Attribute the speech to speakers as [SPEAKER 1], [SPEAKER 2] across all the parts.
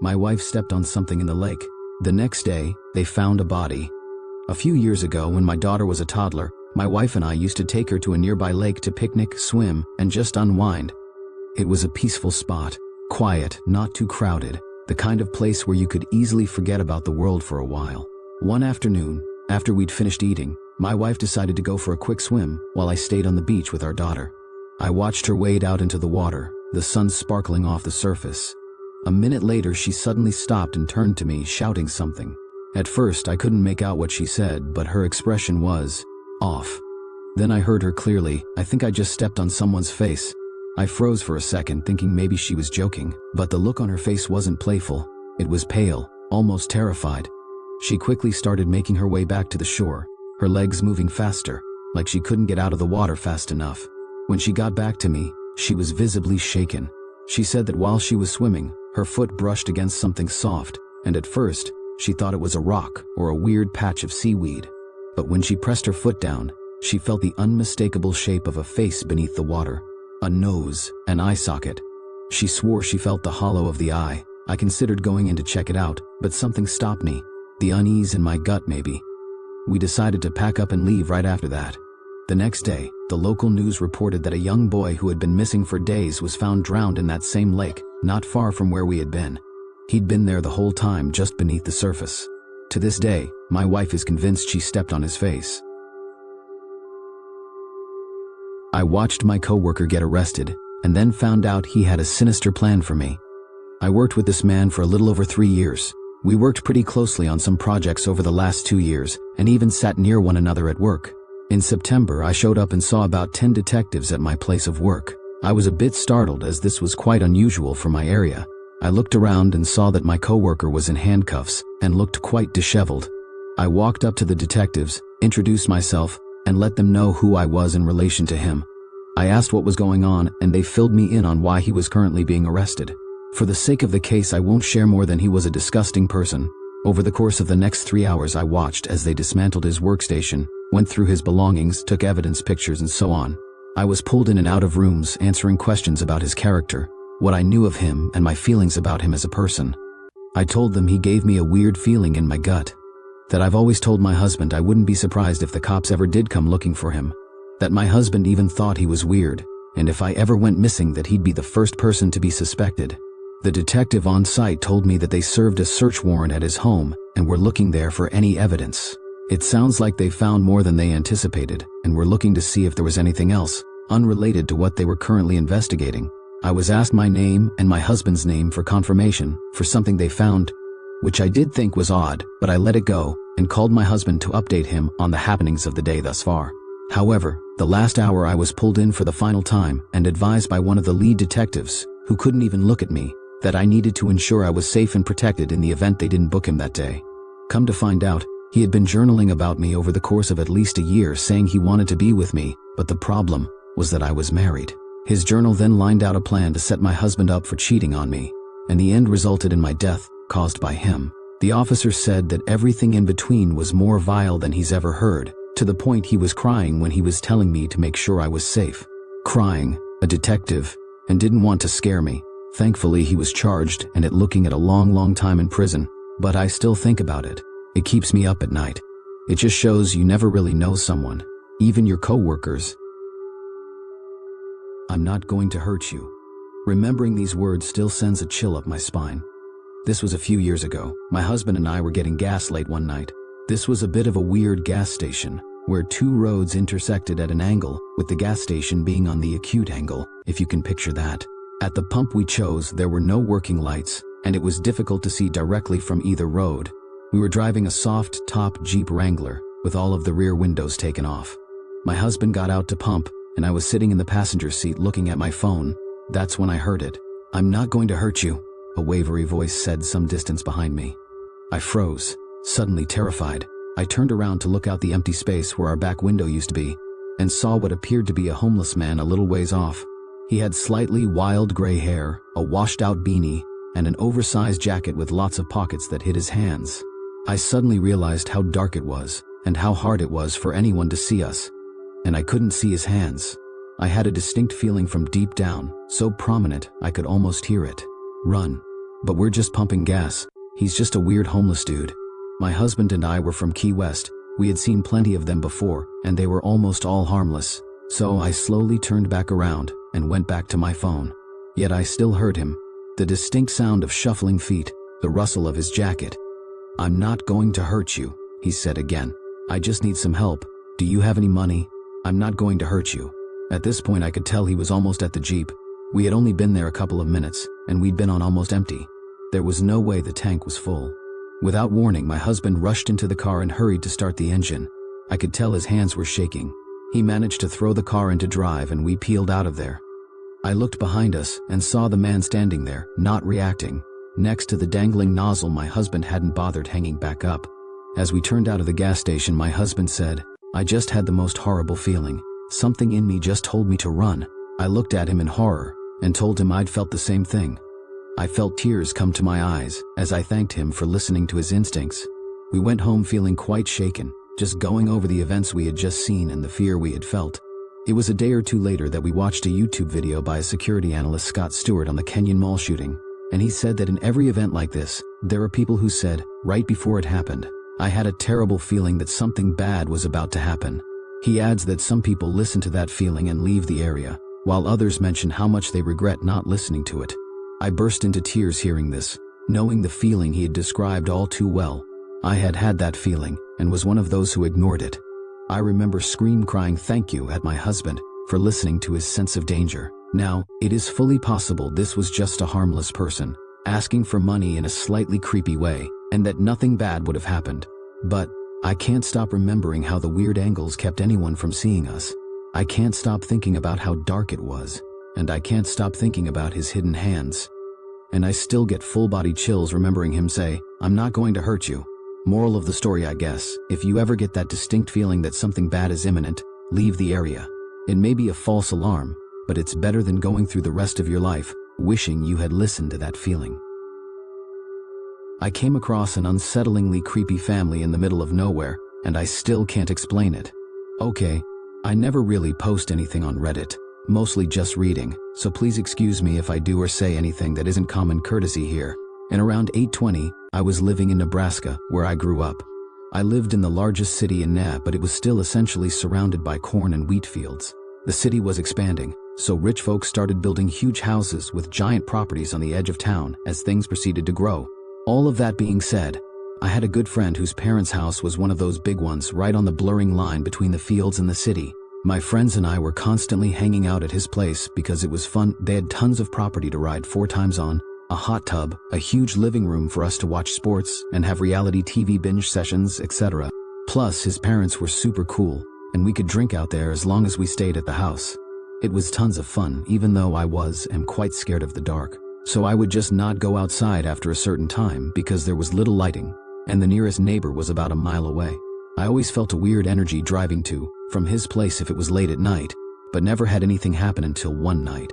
[SPEAKER 1] My wife stepped on something in the lake. The next day, they found a body. A few years ago, when my daughter was a toddler, my wife and I used to take her to a nearby lake to picnic, swim, and just unwind. It was a peaceful spot, quiet, not too crowded, the kind of place where you could easily forget about the world for a while. One afternoon, after we'd finished eating, my wife decided to go for a quick swim while I stayed on the beach with our daughter. I watched her wade out into the water, the sun sparkling off the surface. A minute later, she suddenly stopped and turned to me, shouting something. At first, I couldn't make out what she said, but her expression was off. Then I heard her clearly. "I think I just stepped on someone's face." I froze for a second, thinking maybe she was joking, but the look on her face wasn't playful. It was pale, almost terrified. She quickly started making her way back to the shore, her legs moving faster, like she couldn't get out of the water fast enough. When she got back to me, she was visibly shaken. She said that while she was swimming, her foot brushed against something soft, and at first, she thought it was a rock or a weird patch of seaweed. But when she pressed her foot down, she felt the unmistakable shape of a face beneath the water. A nose, an eye socket. She swore she felt the hollow of the eye. I considered going in to check it out, but something stopped me. The unease in my gut, maybe. We decided to pack up and leave right after that. The next day, the local news reported that a young boy who had been missing for days was found drowned in that same lake, not far from where we had been. He'd been there the whole time, just beneath the surface. To this day, my wife is convinced she stepped on his face. I watched my coworker get arrested, and then found out he had a sinister plan for me. I worked with this man for a little over 3 years. We worked pretty closely on some projects over the last 2 years, and even sat near one another at work. In September, I showed up and saw about 10 detectives at my place of work. I was a bit startled, as this was quite unusual for my area. I looked around and saw that my coworker was in handcuffs and looked quite disheveled. I walked up to the detectives, introduced myself, and let them know who I was in relation to him. I asked what was going on, and they filled me in on why he was currently being arrested. For the sake of the case, I won't share more than he was a disgusting person. Over the course of the next 3 hours, I watched as they dismantled his workstation, went through his belongings, took evidence pictures, and so on. I was pulled in and out of rooms, answering questions about his character, what I knew of him, and my feelings about him as a person. I told them he gave me a weird feeling in my gut. That I've always told my husband I wouldn't be surprised if the cops ever did come looking for him. That my husband even thought he was weird, and if I ever went missing, that he'd be the first person to be suspected. The detective on site told me that they served a search warrant at his home and were looking there for any evidence. It sounds like they found more than they anticipated and were looking to see if there was anything else, unrelated to what they were currently investigating. I was asked my name and my husband's name for confirmation for something they found, which I did think was odd, but I let it go and called my husband to update him on the happenings of the day thus far. However, the last hour I was pulled in for the final time and advised by one of the lead detectives, who couldn't even look at me, that I needed to ensure I was safe and protected in the event they didn't book him that day. Come to find out, he had been journaling about me over the course of at least a year, saying he wanted to be with me, but the problem was that I was married. His journal then lined out a plan to set my husband up for cheating on me, and the end resulted in my death, caused by him. The officer said that everything in between was more vile than he's ever heard, to the point he was crying when he was telling me to make sure I was safe. Crying, a detective, and didn't want to scare me. Thankfully, he was charged and looking at a long time in prison, but I still think about it. It keeps me up at night. It just shows you never really know someone, even your coworkers. I'm not going to hurt you. Remembering these words still sends a chill up my spine. This was a few years ago. My husband and I were getting gas late one night. This was a bit of a weird gas station, where 2 roads intersected at an angle, with the gas station being on the acute angle, if you can picture that. At the pump we chose, there were no working lights, and it was difficult to see directly from either road. We were driving a soft-top Jeep Wrangler, with all of the rear windows taken off. My husband got out to pump, and I was sitting in the passenger seat looking at my phone. That's when I heard it. "I'm not going to hurt you," a wavery voice said some distance behind me. I froze, suddenly terrified. I turned around to look out the empty space where our back window used to be, and saw what appeared to be a homeless man a little ways off. He had slightly wild gray hair, a washed-out beanie, and an oversized jacket with lots of pockets that hid his hands. I suddenly realized how dark it was, and how hard it was for anyone to see us. And I couldn't see his hands. I had a distinct feeling from deep down, so prominent I could almost hear it. "Run." But we're just pumping gas. He's just a weird homeless dude. My husband and I were from Key West. We had seen plenty of them before, and they were almost all harmless. So I slowly turned back around and went back to my phone. Yet I still heard him. The distinct sound of shuffling feet, the rustle of his jacket. "I'm not going to hurt you," he said again. "I just need some help. Do you have any money? I'm not going to hurt you." At this point I could tell he was almost at the Jeep. We had only been there a couple of minutes, and we'd been on almost empty. There was no way the tank was full. Without warning, my husband rushed into the car and hurried to start the engine. I could tell his hands were shaking. He managed to throw the car into drive and we peeled out of there. I looked behind us and saw the man standing there, not reacting. Next to the dangling nozzle my husband hadn't bothered hanging back up. As we turned out of the gas station, my husband said, "I just had the most horrible feeling. Something in me just told me to run." I looked at him in horror and told him I'd felt the same thing. I felt tears come to my eyes as I thanked him for listening to his instincts. We went home feeling quite shaken, just going over the events we had just seen and the fear we had felt. It was a day or two later that we watched a YouTube video by a security analyst, Scott Stewart, on the Kenyan mall shooting, and he said that in every event like this, there are people who said, right before it happened, "I had a terrible feeling that something bad was about to happen." He adds that some people listen to that feeling and leave the area, while others mention how much they regret not listening to it. I burst into tears hearing this, knowing the feeling he had described all too well. I had had that feeling, and was one of those who ignored it. I remember crying thank you at my husband for listening to his sense of danger. Now, it is fully possible this was just a harmless person, asking for money in a slightly creepy way, and that nothing bad would have happened. But I can't stop remembering how the weird angles kept anyone from seeing us. I can't stop thinking about how dark it was, and I can't stop thinking about his hidden hands. And I still get full-body chills remembering him say, "I'm not going to hurt you." Moral of the story, I guess, if you ever get that distinct feeling that something bad is imminent, leave the area. It may be a false alarm, but it's better than going through the rest of your life wishing you had listened to that feeling. I came across an unsettlingly creepy family in the middle of nowhere, and I still can't explain it. Okay, I never really post anything on Reddit, mostly just reading, so please excuse me if I do or say anything that isn't common courtesy here. In around 820, I was living in Nebraska, where I grew up. I lived in the largest city in NA, but it was still essentially surrounded by corn and wheat fields. The city was expanding, so rich folks started building huge houses with giant properties on the edge of town as things proceeded to grow. All of that being said, I had a good friend whose parents' house was one of those big ones right on the blurring line between the fields and the city. My friends and I were constantly hanging out at his place because it was fun. They had tons of property to ride 4 times on, a hot tub, a huge living room for us to watch sports and have reality TV binge sessions, etc. Plus, his parents were super cool, and we could drink out there as long as we stayed at the house. It was tons of fun, even though I am quite scared of the dark. So I would just not go outside after a certain time because there was little lighting, and the nearest neighbor was about a mile away. I always felt a weird energy driving from his place if it was late at night, but never had anything happen until one night.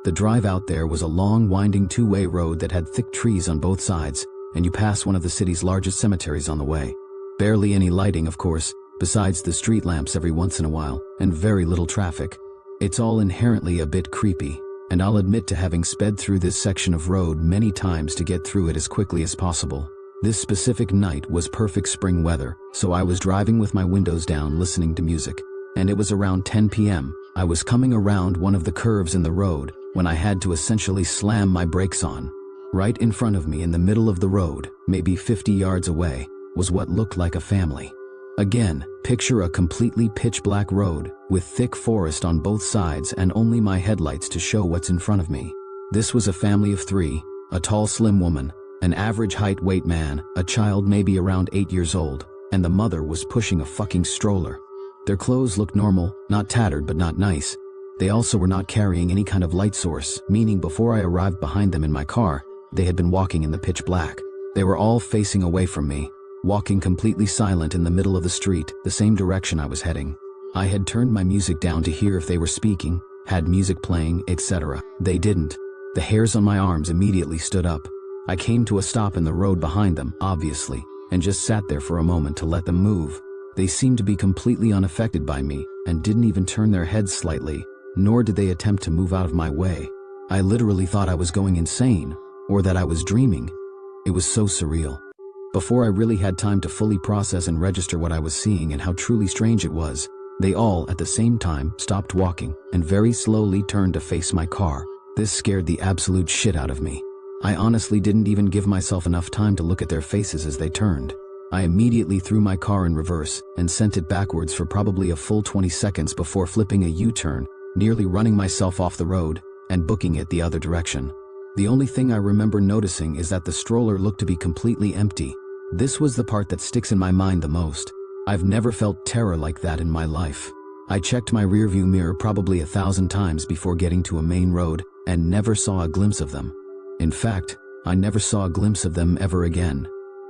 [SPEAKER 1] The drive out there was a long, winding 2-way road that had thick trees on both sides, and you pass one of the city's largest cemeteries on the way. Barely any lighting, of course, besides the street lamps every once in a while, and very little traffic. It's all inherently a bit creepy, and I'll admit to having sped through this section of road many times to get through it as quickly as possible. This specific night was perfect spring weather, so I was driving with my windows down listening to music, and it was around 10 p.m. I was coming around one of the curves in the road when I had to essentially slam my brakes on. Right in front of me in the middle of the road, maybe 50 yards away, was what looked like a family. Again, picture a completely pitch black road with thick forest on both sides and only my headlights to show what's in front of me. This was a family of 3, a tall slim woman, an average height weight man, a child maybe around 8 years old, and the mother was pushing a fucking stroller. Their clothes looked normal, not tattered but not nice. They also were not carrying any kind of light source, meaning before I arrived behind them in my car, they had been walking in the pitch black. They were all facing away from me, walking completely silent in the middle of the street, the same direction I was heading. I had turned my music down to hear if they were speaking, had music playing, etc. They didn't. The hairs on my arms immediately stood up. I came to a stop in the road behind them, obviously, and just sat there for a moment to let them move. They seemed to be completely unaffected by me and didn't even turn their heads slightly, nor did they attempt to move out of my way. I literally thought I was going insane. or that I was dreaming. It was so surreal. Before I really had time to fully process and register what I was seeing and how truly strange it was, they all, at the same time, stopped walking and very slowly turned to face my car. This scared the absolute shit out of me. I honestly didn't even give myself enough time to look at their faces as they turned. I immediately threw my car in reverse and sent it backwards for probably a full 20 seconds before flipping a U-turn, nearly running myself off the road and booking it the other direction. The only thing I remember noticing is that the stroller looked to be completely empty. This was the part that sticks in my mind the most. I've never felt terror like that in my life. I checked my rearview mirror probably 1,000 times before getting to a main road and never saw a glimpse of them. In fact, I never saw a glimpse of them ever again.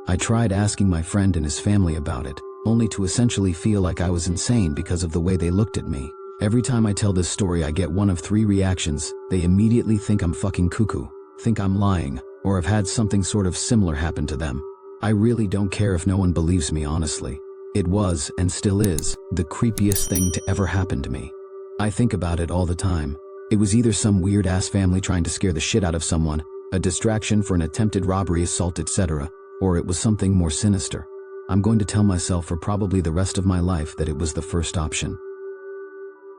[SPEAKER 1] I tried asking my friend and his family about it, only to essentially feel like I was insane because of the way they looked at me. Every time I tell this story I get one of 3 reactions. They immediately think I'm fucking cuckoo, think I'm lying, or have had something sort of similar happen to them. I really don't care if no one believes me, honestly. It was, and still is, the creepiest thing to ever happen to me. I think about it all the time. It was either some weird-ass family trying to scare the shit out of someone, a distraction for an attempted robbery, assault, etc., or it was something more sinister. I'm going to tell myself for probably the rest of my life that it was the first option.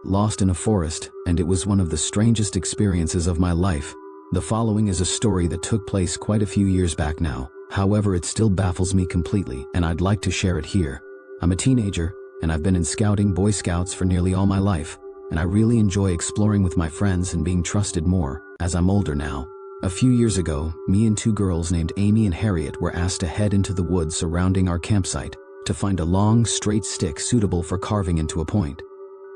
[SPEAKER 1] Lost in a forest, and it was one of the strangest experiences of my life. The following is a story that took place quite a few years back now. However, it still baffles me completely, and I'd like to share it here. I'm a teenager, and I've been in scouting Boy Scouts for nearly all my life, and I really enjoy exploring with my friends and being trusted more, as I'm older now. A few years ago, me and 2 girls named Amy and Harriet were asked to head into the woods surrounding our campsite to find a long, straight stick suitable for carving into a point.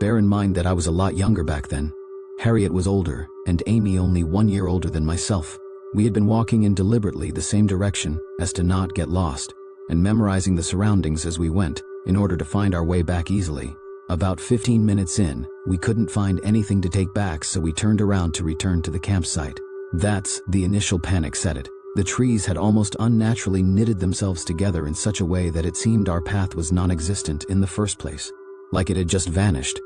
[SPEAKER 1] Bear in mind that I was a lot younger back then. Harriet was older, and Amy only 1 year older than myself. We had been walking in deliberately the same direction as to not get lost, and memorizing the surroundings as we went, in order to find our way back easily. About 15 minutes in, we couldn't find anything to take back, so we turned around to return to the campsite. That's the initial panic set it. The trees had almost unnaturally knitted themselves together in such a way that it seemed our path was non-existent in the first place. Like it had just vanished.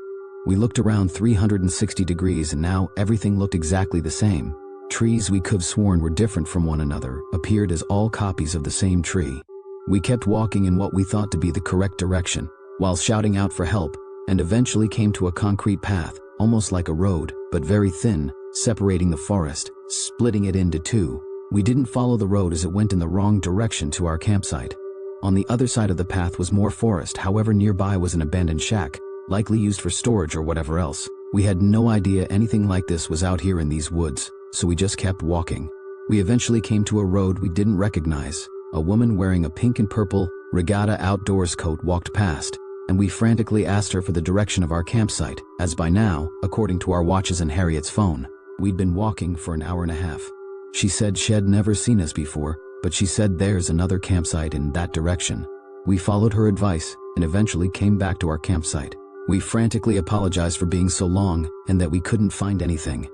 [SPEAKER 1] We looked around 360 degrees and now everything looked exactly the same. Trees we could have sworn were different from one another appeared as all copies of the same tree. We kept walking in what we thought to be the correct direction, while shouting out for help, and eventually came to a concrete path, almost like a road, but very thin, separating the forest, splitting it into 2. We didn't follow the road as it went in the wrong direction to our campsite. On the other side of the path was more forest, however nearby was an abandoned shack, likely used for storage or whatever else. We had no idea anything like this was out here in these woods, so we just kept walking. We eventually came to a road we didn't recognize. A woman wearing a pink and purple regatta outdoors coat walked past, and we frantically asked her for the direction of our campsite, as by now, according to our watches and Harriet's phone, we'd been walking for an hour and a half. She said she'd never seen us before, but she said there's another campsite in that direction. We followed her advice and eventually came back to our campsite. We frantically apologized for being so long and that we couldn't find anything.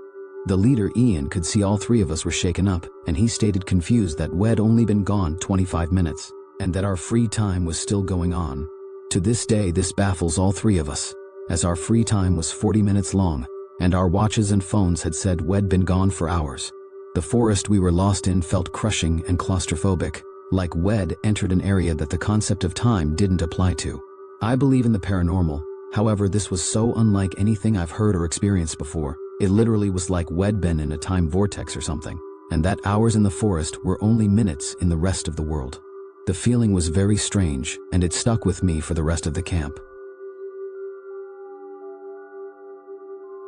[SPEAKER 1] The leader, Ian, could see all 3 of us were shaken up, and he stated confused that we'd only been gone 25 minutes, and that our free time was still going on. To this day, this baffles all 3 of us, as our free time was 40 minutes long, and our watches and phones had said we'd been gone for hours. The forest we were lost in felt crushing and claustrophobic, like we'd entered an area that the concept of time didn't apply to. I believe in the paranormal, however this was so unlike anything I've heard or experienced before. It literally was like we'd been in a time vortex or something, and that hours in the forest were only minutes in the rest of the world. The feeling was very strange, and it stuck with me for the rest of the camp.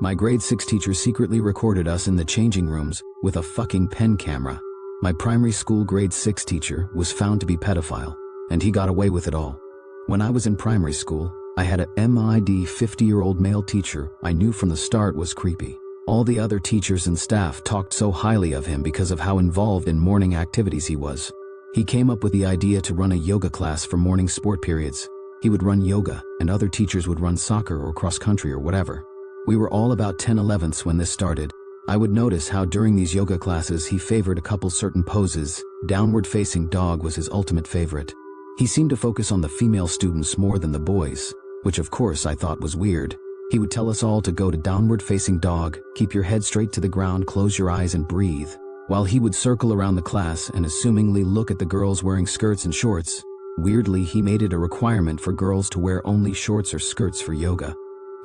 [SPEAKER 1] My grade 6 teacher secretly recorded us in the changing rooms with a fucking pen camera. My primary school grade 6 teacher was found to be pedophile, and he got away with it all. When I was in primary school, I had a 50-year-old male teacher I knew from the start was creepy. All the other teachers and staff talked so highly of him because of how involved in morning activities he was. He came up with the idea to run a yoga class for morning sport periods. He would run yoga, and other teachers would run soccer or cross country or whatever. We were all about 10-11ths when this started. I would notice how during these yoga classes he favored a couple certain poses. Downward facing dog was his ultimate favorite. He seemed to focus on the female students more than the boys, which of course I thought was weird. He would tell us all to go to downward facing dog, keep your head straight to the ground, close your eyes and breathe. While he would circle around the class and assumingly look at the girls wearing skirts and shorts, weirdly he made it a requirement for girls to wear only shorts or skirts for yoga.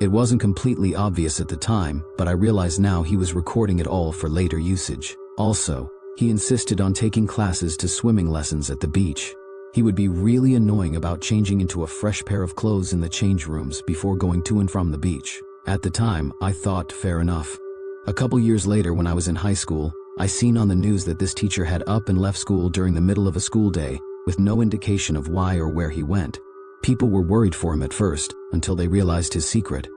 [SPEAKER 1] It wasn't completely obvious at the time, but I realize now he was recording it all for later usage. Also, he insisted on taking classes to swimming lessons at the beach. He would be really annoying about changing into a fresh pair of clothes in the change rooms before going to and from the beach. At the time, I thought fair enough. A couple years later, when I was in high school, I seen on the news that this teacher had up and left school during the middle of a school day, with no indication of why or where he went. People were worried for him at first, until they realized his secret.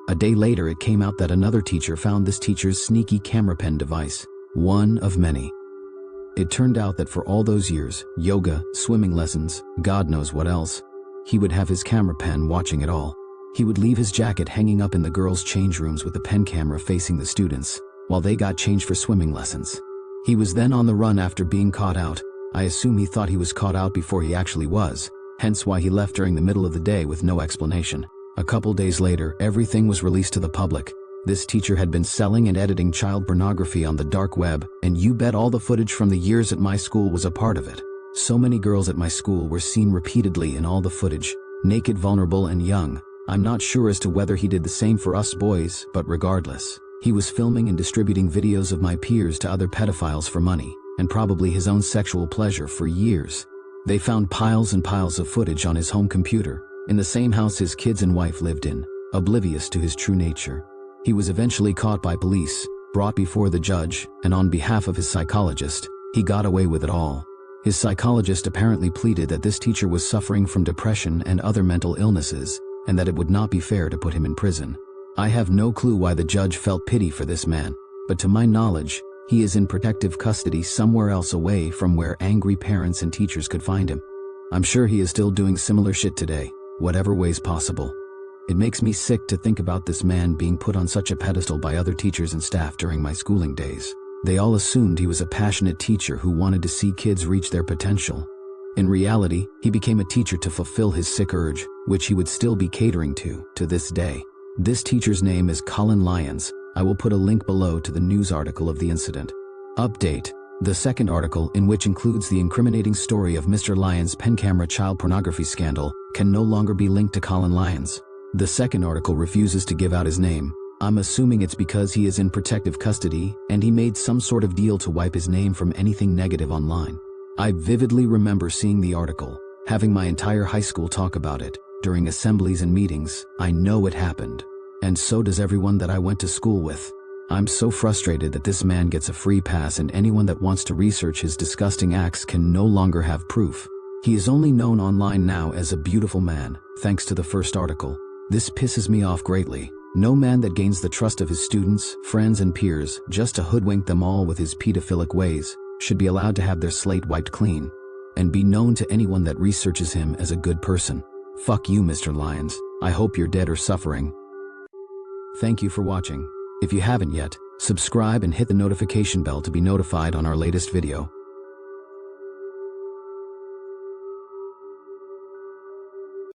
[SPEAKER 1] A day later it came out that another teacher found this teacher's sneaky camera pen device, one of many. It turned out that for all those years, yoga, swimming lessons, God knows what else, he would have his camera pen watching it all. He would leave his jacket hanging up in the girls' change rooms with the pen camera facing the students, while they got changed for swimming lessons. He was then on the run after being caught out. I assume he thought he was caught out before he actually was, hence why he left during the middle of the day with no explanation. A couple days later, everything was released to the public. This teacher had been selling and editing child pornography on the dark web, and you bet all the footage from the years at my school was a part of it. So many girls at my school were seen repeatedly in all the footage, naked, vulnerable, and young. I'm not sure as to whether he did the same for us boys, but regardless, he was filming and distributing videos of my peers to other pedophiles for money, and probably his own sexual pleasure for years. They found piles and piles of footage on his home computer, in the same house his kids and wife lived in, oblivious to his true nature. He was eventually caught by police, brought before the judge, and on behalf of his psychologist, he got away with it all. His psychologist apparently pleaded that this teacher was suffering from depression and other mental illnesses, and that it would not be fair to put him in prison. I have no clue why the judge felt pity for this man, but to my knowledge, he is in protective custody somewhere else away from where angry parents and teachers could find him. I'm sure he is still doing similar shit today, whatever ways possible. It makes me sick to think about this man being put on such a pedestal by other teachers and staff during my schooling days. They all assumed he was a passionate teacher who wanted to see kids reach their potential. In reality, he became a teacher to fulfill his sick urge, which he would still be catering to this day. This teacher's name is Colin Lyons. I will put a link below to the news article of the incident. Update. The second article, in which includes the incriminating story of Mr. Lyons' pen camera child pornography scandal, can no longer be linked to Colin Lyons. The second article refuses to give out his name. I'm assuming it's because he is in protective custody and he made some sort of deal to wipe his name from anything negative online. I vividly remember seeing the article, having my entire high school talk about it, during assemblies and meetings. I know it happened. And so does everyone that I went to school with. I'm so frustrated that this man gets a free pass and anyone that wants to research his disgusting acts can no longer have proof. He is only known online now as a beautiful man, thanks to the first article. This pisses me off greatly. No man that gains the trust of his students, friends, and peers just to hoodwink them all with his pedophilic ways should be allowed to have their slate wiped clean and be known to anyone that researches him as a good person. Fuck you, Mr. Lyons. I hope you're dead or suffering. Thank you for watching. If you haven't yet, subscribe and hit the notification bell to be notified on our latest video.